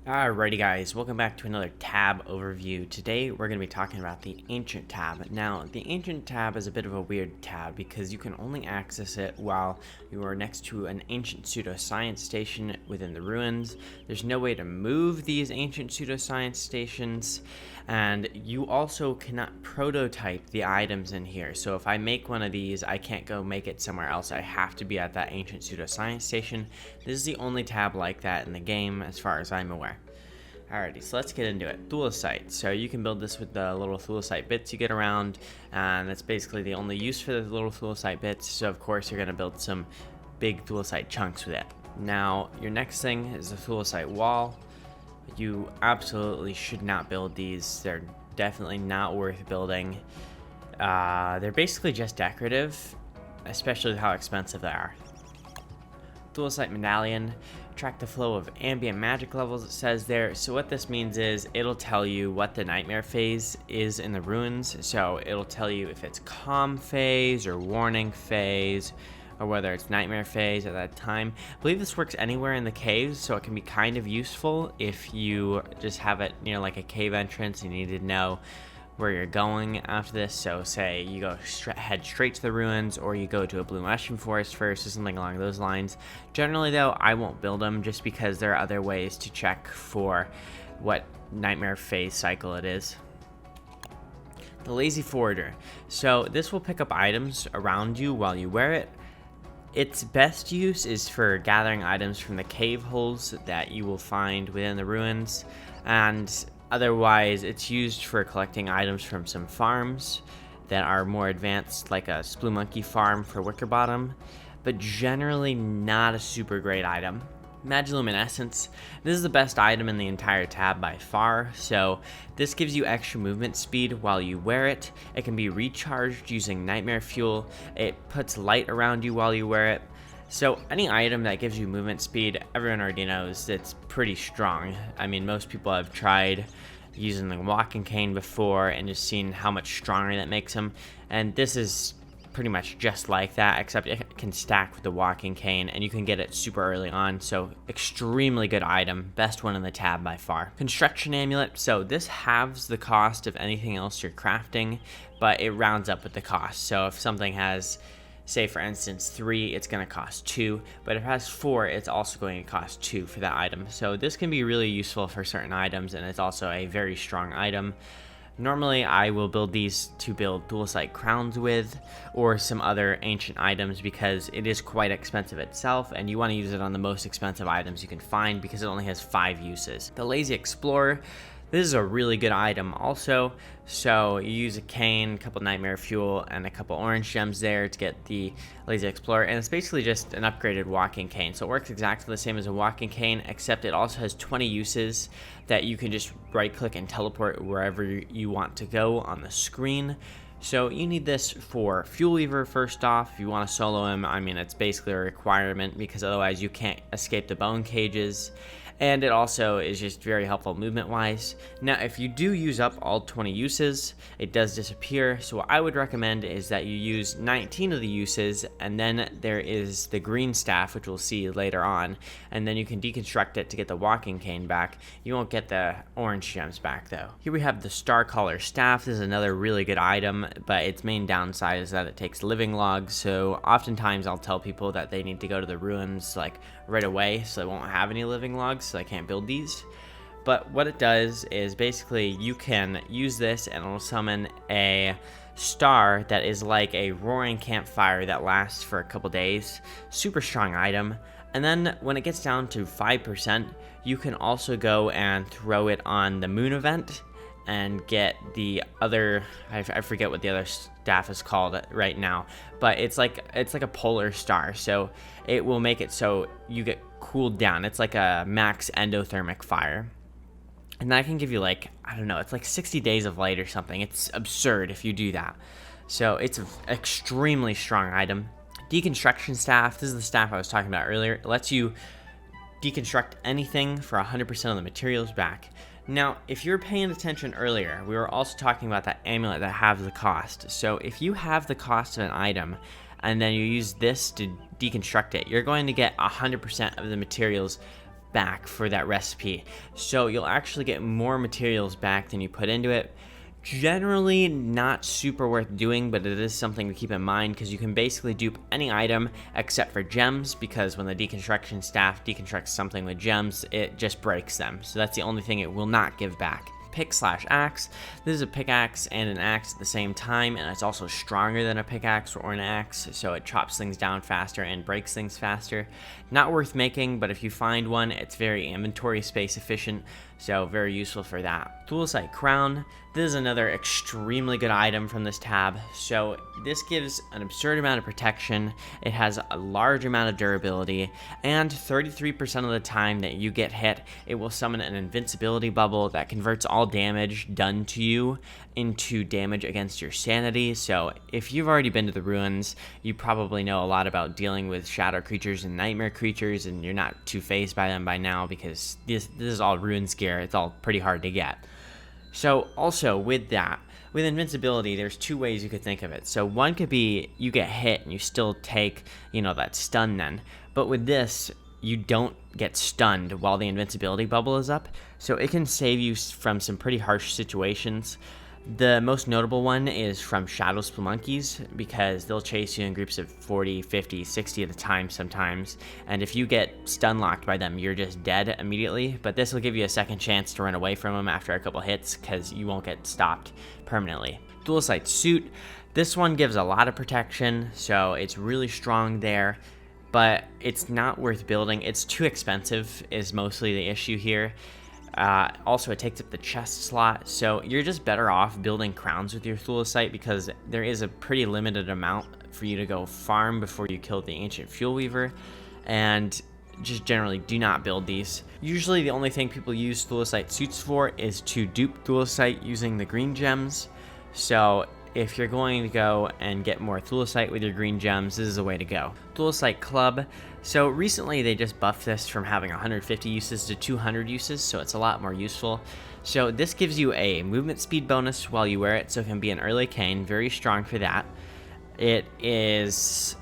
Alrighty guys, welcome back to another tab overview. Today we're going to be talking about the Ancient tab. Now, the Ancient tab is a bit of a weird tab because you can only access it while you are next to an ancient pseudoscience station within the ruins. There's no way to move these ancient pseudoscience stations, and you also cannot prototype the items in here. So if I make one of these, I can't go make it somewhere else. I have to be at that ancient pseudoscience station. This is the only tab like that in the game as far as I'm aware. Alrighty, so let's get into it. Thulecite. So you can build this with the little Thulecite bits you get around, and that's basically the only use for the little Thulecite bits. So of course you're going to build some big Thulecite chunks with it. Now, your next thing is the Thulecite wall. You absolutely should not build these. They're definitely not worth building. They're basically just decorative, especially with how expensive they are. Thulecite Medallion. Track the flow of ambient magic levels, it says there. So what this means is it'll tell you what the nightmare phase is in the ruins. So it'll tell you if it's calm phase or warning phase, or whether it's nightmare phase at that time. I believe this works anywhere in the caves, so it can be kind of useful if you just have it near like a cave entrance and you need to know where you're going after this. So say you go head straight to the ruins, or you go to a blue mushroom forest first, or something along those lines. Generally though, I won't build them just because there are other ways to check for what nightmare phase cycle it is. The lazy forwarder. So this will pick up items around you while you wear it. Its best use is for gathering items from the cave holes that you will find within the ruins, and otherwise, it's used for collecting items from some farms that are more advanced, like a Splue Monkey farm for Wickerbottom, but generally not a super great item. Magiluminescence. This is the best item in the entire tab by far, so this gives you extra movement speed while you wear it. It can be recharged using nightmare fuel. It puts light around you while you wear it. So any item that gives you movement speed, everyone already knows it's pretty strong. I mean, most people have tried using the walking cane before and just seen how much stronger that makes them. And this is pretty much just like that, except it can stack with the walking cane and you can get it super early on. So extremely good item, best one in the tab by far. Construction Amulet. So this halves the cost of anything else you're crafting, but it rounds up with the cost. So if something has, say for instance 3, it's going to cost 2, but if it has 4, it's also going to cost 2 for that item. So this can be really useful for certain items, and it's also a very strong item. Normally I will build these to build Thulecite crowns with, or some other ancient items, because it is quite expensive itself and you want to use it on the most expensive items you can find because it only has 5 uses. The Lazy Explorer. This is a really good item also. So you use a cane, a couple nightmare fuel, and a couple orange gems there to get the Lazy Explorer, and it's basically just an upgraded walking cane. So it works exactly the same as a walking cane, except it also has 20 uses that you can just right click and teleport wherever you want to go on the screen. So you need this for Fuel Weaver first off. If you want to solo him, I mean, it's basically a requirement because otherwise you can't escape the bone cages. And it also is just very helpful movement wise. Now if you do use up all 20 uses, it does disappear. So what I would recommend is that you use 19 of the uses, and then there is the green staff, which we'll see later on, and then you can deconstruct it to get the walking cane back. You won't get the orange gems back though. Here we have the Starcollar Staff. This is another really good item, but its main downside is that it takes living logs. So oftentimes I'll tell people that they need to go to the ruins like right away, so they won't have any living logs, so I can't build these. But what it does is basically you can use this and it'll summon a star that is like a roaring campfire that lasts for a couple days. Super strong item. And then when it gets down to 5%, you can also go and throw it on the moon event and get the other, I forget what the other staff is called right now, but it's like a polar star, so it will make it so you get cooled down. It's like a max endothermic fire, and that can give you like, I don't know, it's like 60 days of light or something. It's absurd if you do that. So it's an extremely strong item. Deconstruction Staff. This is the staff I was talking about earlier. It lets you deconstruct anything for 100% of the materials back. Now, if you're paying attention earlier, we were also talking about that amulet that halves the cost. So if you have the cost of an item and then you use this to deconstruct it, you're going to get 100% of the materials back for that recipe. So you'll actually get more materials back than you put into it. Generally not super worth doing, but it is something to keep in mind because you can basically dupe any item except for gems, because when the Deconstruction Staff deconstructs something with gems, it just breaks them. So that's the only thing it will not give back. Pick/axe. This is a pickaxe and an axe at the same time, and it's also stronger than a pickaxe or an axe, so it chops things down faster and breaks things faster. Not worth making, but if you find one, it's very inventory space efficient, so very useful for that. Thulecite Crown. This is another extremely good item from this tab. So this gives an absurd amount of protection, it has a large amount of durability, and 33% of the time that you get hit, it will summon an invincibility bubble that converts all damage done to you into damage against your sanity. So if you've already been to the ruins, you probably know a lot about dealing with shadow creatures and nightmare creatures, and you're not too fazed by them by now because this is all ruins gear. It's all pretty hard to get. So also with that, with invincibility, there's two ways you could think of it. So one could be you get hit and you still take, that stun then. But with this, you don't get stunned while the invincibility bubble is up. So it can save you from some pretty harsh situations. The most notable one is from shadow spelunkies, because they'll chase you in groups of 40, 50, 60 at a time sometimes, and if you get stun locked by them, you're just dead immediately. But this will give you a second chance to run away from them after a couple hits, because you won't get stopped permanently. Thulecite Suit. This one gives a lot of protection, so it's really strong there, but it's not worth building. It's too expensive is mostly the issue here. Also, it takes up the chest slot, so you're just better off building crowns with your Thulecite, because there is a pretty limited amount for you to go farm before you kill the ancient fuel weaver, and just generally do not build these. Usually the only thing people use Thulecite suits for is to dupe Thulecite using the green gems. So if you're going to go and get more Thulecite with your green gems, this is the way to go. Thulecite Club. So recently they just buffed this from having 150 uses to 200 uses, so it's a lot more useful. So this gives you a movement speed bonus while you wear it, so it can be an early cane, very strong for that. It is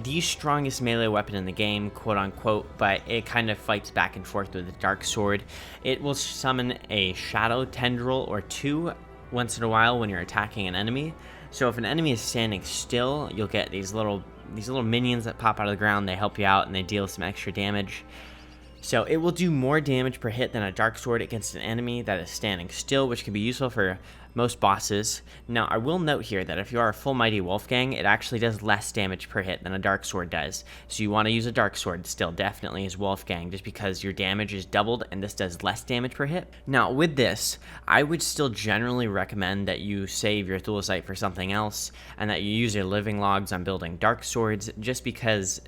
the strongest melee weapon in the game, quote unquote, but it kind of fights back and forth with the dark sword. It will summon a shadow tendril or two once in a while when you're attacking an enemy. So if an enemy is standing still, you'll get these little minions that pop out of the ground. They help you out and they deal some extra damage. So it will do more damage per hit than a dark sword against an enemy that is standing still, which can be useful for most bosses. Now, I will note here that if you are a full Mighty Wolfgang, it actually does less damage per hit than a dark sword does. So you want to use a dark sword still, definitely as Wolfgang, just because your damage is doubled and this does less damage per hit. Now, with this, I would still generally recommend that you save your Thulecite for something else, and that you use your living logs on building dark swords, just because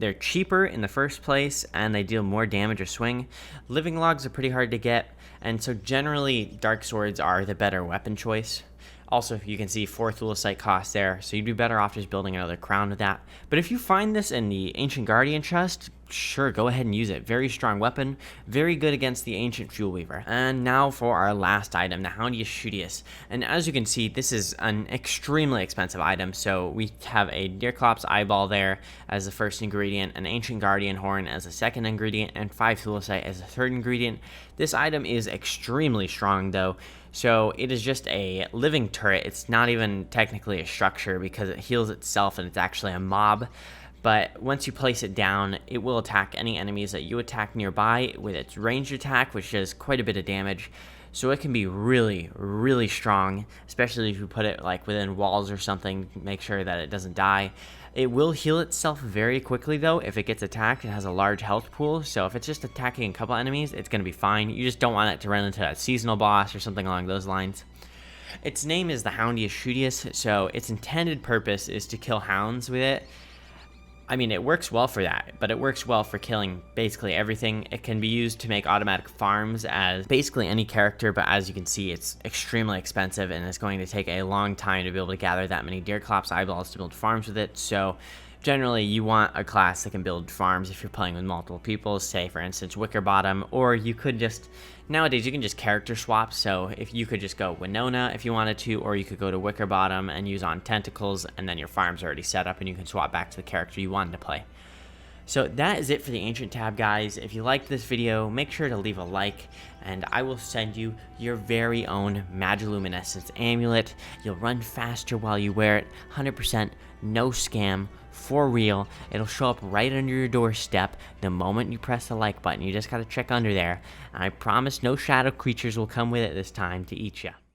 they're cheaper in the first place and they deal more damage or swing. Living logs are pretty hard to get, and so generally dark swords are the better weapon choice. Also, you can see 4 Thulecite cost there, so you'd be better off just building another crown with that. But if you find this in the Ancient Guardian chest, sure, go ahead and use it. Very strong weapon, very good against the Ancient Fuel Weaver. And now for our last item, the Hanyu studious. And as you can see, this is an extremely expensive item. So we have a Deerclops eyeball there as the first ingredient, an Ancient Guardian horn as the second ingredient, and 5 Thulecite as the third ingredient. This item is extremely strong though. So it is just a living turret. It's not even technically a structure because it heals itself and it's actually a mob. But once you place it down, it will attack any enemies that you attack nearby with its ranged attack, which does quite a bit of damage. So it can be really, really strong, especially if you put it like within walls or something, make sure that it doesn't die. It will heal itself very quickly though if it gets attacked. It has a large health pool, so if it's just attacking a couple enemies, it's going to be fine. You just don't want it to run into a seasonal boss or something along those lines. Its name is the Hanyu studious, so its intended purpose is to kill hounds with it. I mean, it works well for that, but it works well for killing basically everything. It can be used to make automatic farms as basically any character, but as you can see, it's extremely expensive and it's going to take a long time to be able to gather that many Deerclops eyeballs to build farms with it. So generally, you want a class that can build farms if you're playing with multiple people, say for instance Wickerbottom, or you could just, nowadays you can just character swap, so if you could just go Winona if you wanted to, or you could go to Wickerbottom and use on Tentacles, and then your farm's already set up and you can swap back to the character you wanted to play. So that is it for the Ancient tab, guys. If you liked this video, make sure to leave a like, and I will send you your very own magiluminescence amulet. You'll run faster while you wear it, 100% no scam, for real. It'll show up right under your doorstep the moment you press the like button. You just gotta check under there. And I promise no shadow creatures will come with it this time to eat you.